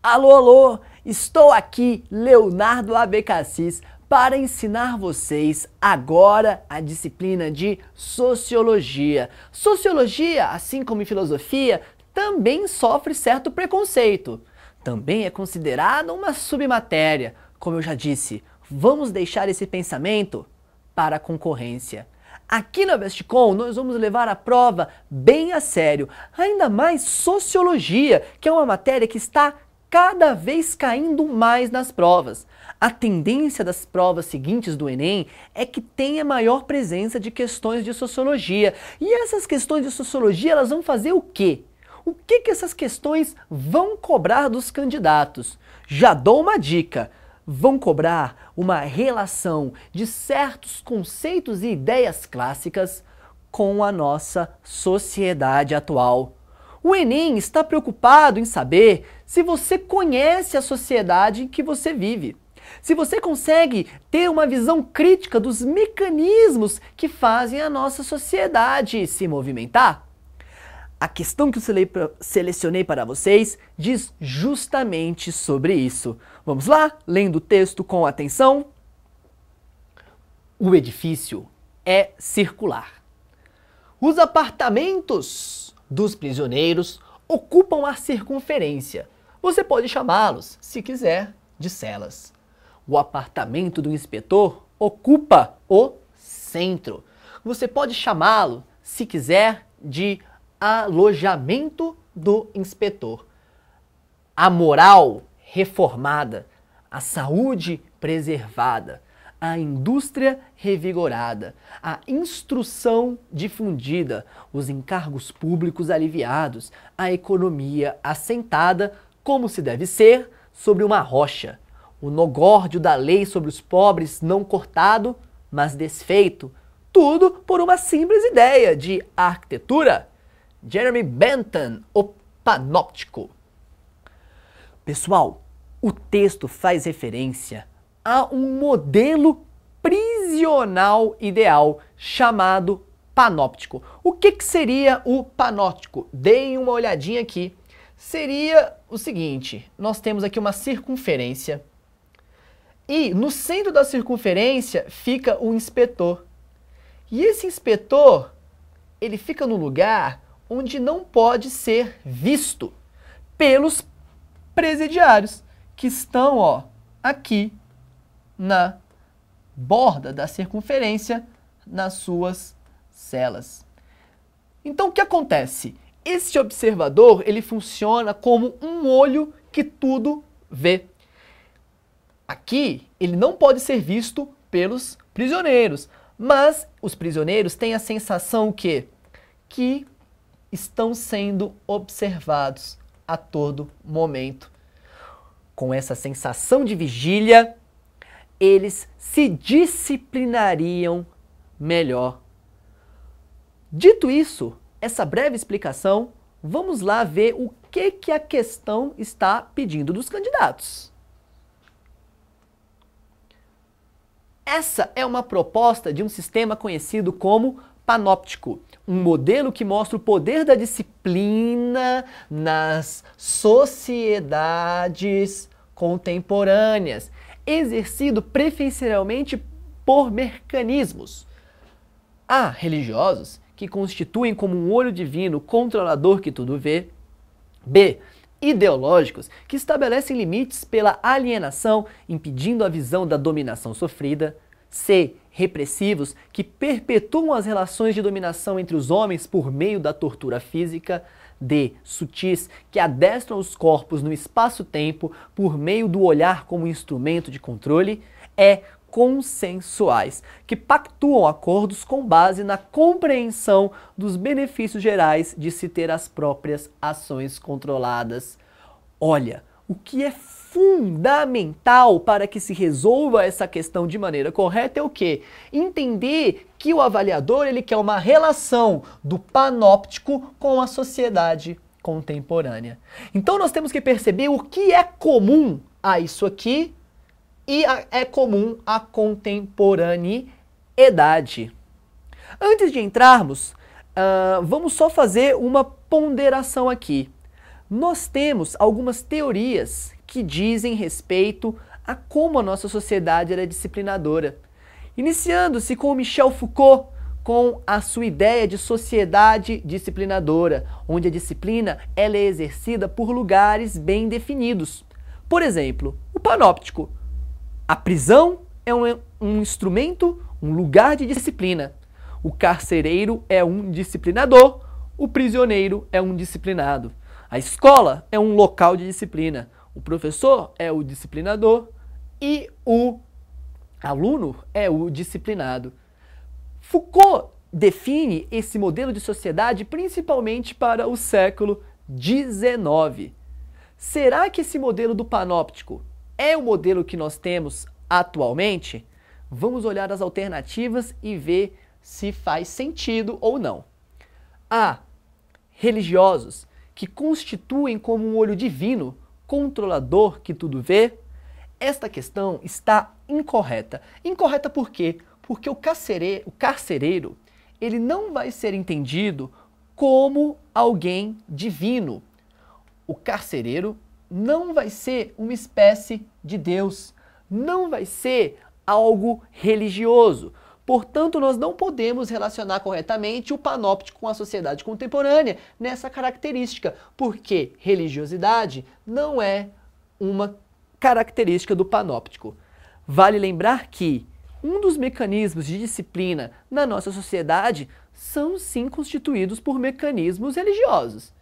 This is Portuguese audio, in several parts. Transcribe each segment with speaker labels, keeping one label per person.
Speaker 1: Alô, alô! Estou aqui, Leonardo Abecassis, para ensinar vocês agora a disciplina de Sociologia. Sociologia, assim como em filosofia, também sofre certo preconceito. Também é considerada uma submatéria. Como eu já disse, vamos deixar esse pensamento para a concorrência. Aqui na Bestcom nós vamos levar a prova bem a sério, ainda mais Sociologia, que é uma matéria que está cada vez caindo mais nas provas. A tendência das provas seguintes do Enem é que tenha maior presença de questões de Sociologia. E essas questões de Sociologia, elas vão fazer o quê? O que essas questões vão cobrar dos candidatos? Já dou uma dica. Vão cobrar uma relação de certos conceitos e ideias clássicas com a nossa sociedade atual. O Enem está preocupado em saber se você conhece a sociedade em que você vive. Se você consegue ter uma visão crítica dos mecanismos que fazem a nossa sociedade se movimentar. A questão que eu selecionei para vocês diz justamente sobre isso. Vamos lá? Lendo o texto com atenção. O edifício é circular. Os apartamentos dos prisioneiros ocupam a circunferência. Você pode chamá-los, se quiser, de celas. O apartamento do inspetor ocupa o centro. Você pode chamá-lo, se quiser, de alojamento do inspetor. A moral reformada, a saúde preservada, a indústria revigorada, a instrução difundida, os encargos públicos aliviados, a economia assentada, como se deve ser, sobre uma rocha, o nogórdio da lei sobre os pobres não cortado, mas desfeito, tudo por uma simples ideia de arquitetura. Jeremy Bentham, o panóptico. Pessoal, o texto faz referência a um modelo prisional ideal chamado panóptico. O que seria o panóptico? Deem uma olhadinha aqui. Seria o seguinte, nós temos aqui uma circunferência e no centro da circunferência fica o inspetor. E esse inspetor, ele fica no lugar onde não pode ser visto pelos presidiários, que estão, ó, aqui na borda da circunferência, nas suas celas. Então o que acontece? Esse observador, ele funciona como um olho que tudo vê. Aqui, ele não pode ser visto pelos prisioneiros, mas os prisioneiros têm a sensação que estão sendo observados a todo momento. Com essa sensação de vigília, eles se disciplinariam melhor. Dito isso, essa breve explicação, vamos lá ver o que a questão está pedindo dos candidatos. Essa é uma proposta de um sistema conhecido como panóptico, um modelo que mostra o poder da disciplina nas sociedades contemporâneas, exercido preferencialmente por mecanismos. Há religiosos que constituem como um olho divino controlador que tudo vê. B. Ideológicos que estabelecem limites pela alienação, impedindo a visão da dominação sofrida. C. Repressivos que perpetuam as relações de dominação entre os homens por meio da tortura física. D. Sutis que adestram os corpos no espaço-tempo por meio do olhar como instrumento de controle. E. Consensuais que pactuam acordos com base na compreensão dos benefícios gerais de se ter as próprias ações controladas. Olha, o que é fundamental para que se resolva essa questão de maneira correta é o quê? Entender que o avaliador ele quer uma relação do panóptico com a sociedade contemporânea. Então nós temos que perceber o que é comum a isso aqui e é comum à contemporaneidade. Antes de entrarmos, vamos só fazer uma ponderação aqui. nós temos algumas teorias que dizem respeito a como a nossa sociedade era disciplinadora. Iniciando-se com Michel Foucault, com a sua ideia de sociedade disciplinadora, onde a disciplina ela é exercida por lugares bem definidos. Por exemplo, o panóptico. A prisão é um instrumento, um lugar de disciplina. O carcereiro é um disciplinador, o prisioneiro é um disciplinado. A escola é um local de disciplina. O professor é o disciplinador e o aluno é o disciplinado. Foucault define esse modelo de sociedade principalmente para o século XIX. Será que esse modelo do panóptico é o modelo que nós temos atualmente? Vamos olhar as alternativas e ver se faz sentido ou não. A. Religiosos, que constituem como um olho divino, controlador que tudo vê. Esta questão está incorreta. Incorreta por quê? Porque o carcereiro, ele não vai ser entendido como alguém divino. O carcereiro não vai ser uma espécie de Deus, não vai ser algo religioso. Portanto, nós não podemos relacionar corretamente o panóptico com a sociedade contemporânea nessa característica, porque religiosidade não é uma característica do panóptico. Vale lembrar que um dos mecanismos de disciplina na nossa sociedade são sim constituídos por mecanismos religiosos.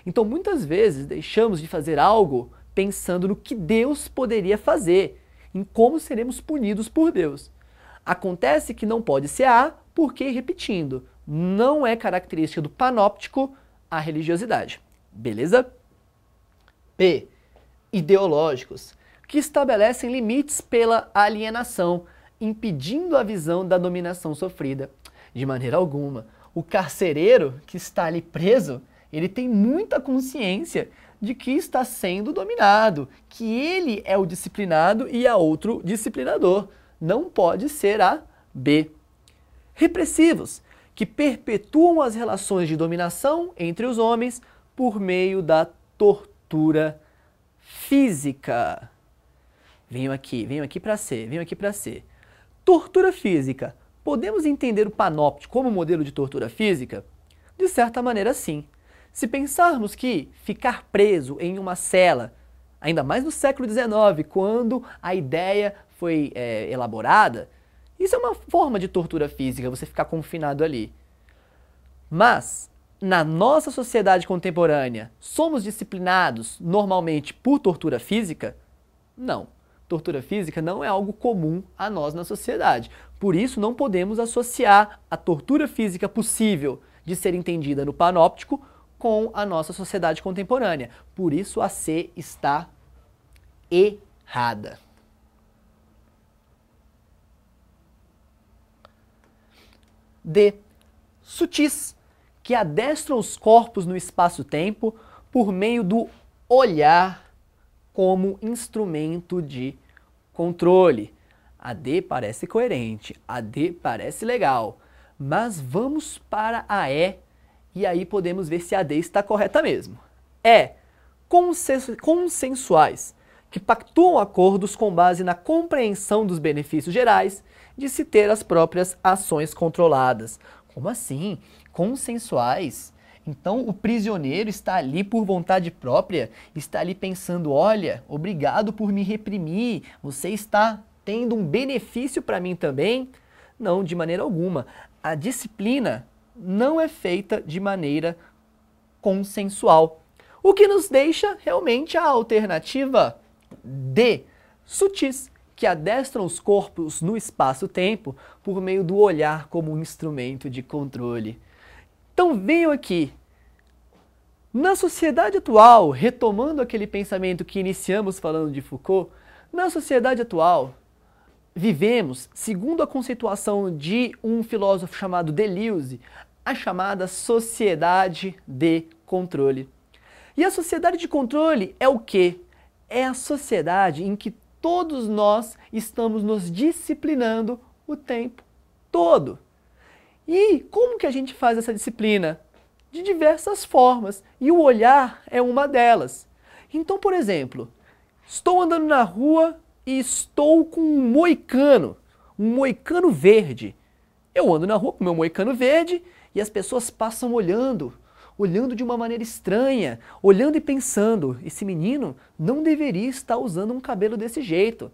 Speaker 1: Então, muitas vezes deixamos de fazer algo pensando no que Deus poderia fazer, em como seremos punidos por Deus. Acontece que não pode ser A, porque, repetindo, não é característica do panóptico a religiosidade. Beleza? B. Ideológicos, que estabelecem limites pela alienação, impedindo a visão da dominação sofrida. De maneira alguma. O carcereiro que está ali preso, ele tem muita consciência de que está sendo dominado, que ele é o disciplinado e há outro disciplinador. Não pode ser a B. Repressivos, que perpetuam as relações de dominação entre os homens por meio da tortura física. Venho aqui para C. Tortura física. Podemos entender o panóptico como modelo de tortura física? De certa maneira, sim. Se pensarmos que ficar preso em uma cela, ainda mais no século XIX, quando a ideia foi elaborada, isso é uma forma de tortura física, você ficar confinado ali. Mas, na nossa sociedade contemporânea, somos disciplinados normalmente por tortura física? Não. Tortura física não é algo comum a nós na sociedade. Por isso, não podemos associar a tortura física possível de ser entendida no panóptico com a nossa sociedade contemporânea. Por isso, a C está errada. D. Sutis, que adestram os corpos no espaço-tempo por meio do olhar como instrumento de controle. A D parece coerente, a D parece legal, mas vamos para a E aí podemos ver se a D está correta mesmo. Consensuais, que pactuam acordos com base na compreensão dos benefícios gerais de se ter as próprias ações controladas. Como assim? Consensuais? Então o prisioneiro está ali por vontade própria, está ali pensando, olha, obrigado por me reprimir, você está tendo um benefício para mim também? Não, de maneira alguma. A disciplina não é feita de maneira consensual. O que nos deixa realmente a alternativa D, sutis, que adestram os corpos no espaço-tempo por meio do olhar como um instrumento de controle. Então venham aqui. Na sociedade atual, retomando aquele pensamento que iniciamos falando de Foucault, na sociedade atual, vivemos, segundo a conceituação de um filósofo chamado Deleuze, a chamada sociedade de controle. E a sociedade de controle é o quê? É a sociedade em que todos nós estamos nos disciplinando o tempo todo. E como que a gente faz essa disciplina? de diversas formas e o olhar é uma delas. Então, por exemplo, estou andando na rua e estou com um moicano verde. Eu ando na rua com meu moicano verde e as pessoas passam olhando de uma maneira estranha, olhando e pensando, esse menino não deveria estar usando um cabelo desse jeito.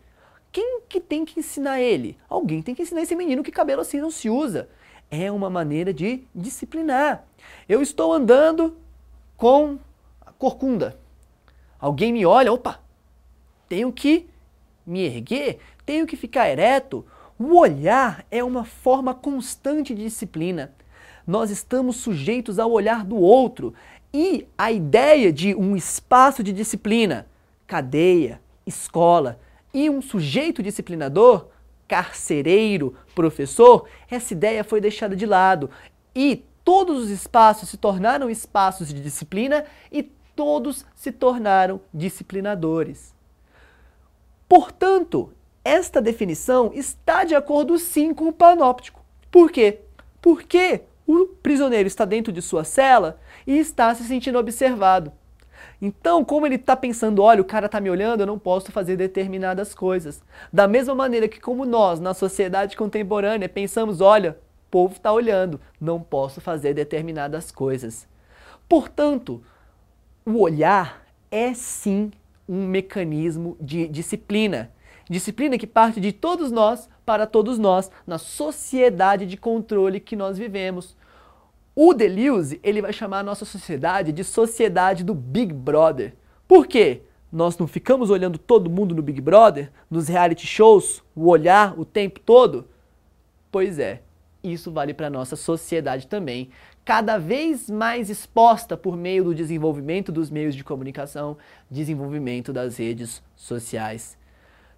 Speaker 1: Quem que tem que ensinar ele? Alguém tem que ensinar esse menino que cabelo assim não se usa. É uma maneira de disciplinar. Eu estou andando com a corcunda. Alguém me olha, opa, tenho que me erguer, tenho que ficar ereto. O olhar é uma forma constante de disciplina. Nós estamos sujeitos ao olhar do outro e a ideia de um espaço de disciplina, cadeia, escola e um sujeito disciplinador, carcereiro, professor, essa ideia foi deixada de lado e todos os espaços se tornaram espaços de disciplina e todos se tornaram disciplinadores. Portanto, esta definição está de acordo sim com o panóptico. Por quê? Porque o prisioneiro está dentro de sua cela e está se sentindo observado. Então, como ele está pensando, olha, o cara está me olhando, eu não posso fazer determinadas coisas. Da mesma maneira que como nós, na sociedade contemporânea, pensamos, olha, o povo está olhando, não posso fazer determinadas coisas. Portanto, o olhar é sim um mecanismo de disciplina. Disciplina que parte de todos nós para todos nós, na sociedade de controle que nós vivemos. O Deleuze, ele vai chamar a nossa sociedade de sociedade do Big Brother. Por quê? Nós não ficamos olhando todo mundo no Big Brother, nos reality shows, o olhar o tempo todo? Pois é, isso vale para a nossa sociedade também, cada vez mais exposta por meio do desenvolvimento dos meios de comunicação, desenvolvimento das redes sociais.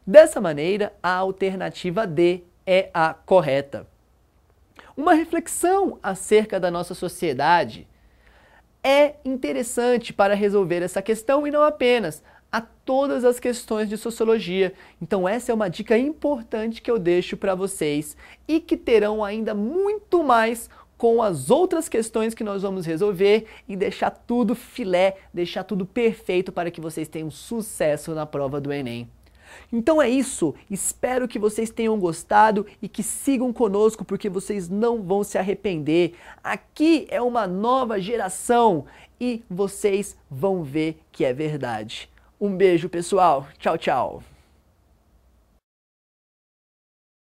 Speaker 1: Dessa maneira, a alternativa D é a correta. Uma reflexão acerca da nossa sociedade é interessante para resolver essa questão e não apenas a todas as questões de sociologia. Então essa é uma dica importante que eu deixo para vocês e que terão ainda muito mais com as outras questões que nós vamos resolver e deixar tudo filé, deixar tudo perfeito para que vocês tenham sucesso na prova do Enem. Então é isso, espero que vocês tenham gostado e que sigam conosco porque vocês não vão se arrepender. Aqui é uma nova geração e vocês vão ver que é verdade. Um beijo, pessoal. Tchau, tchau.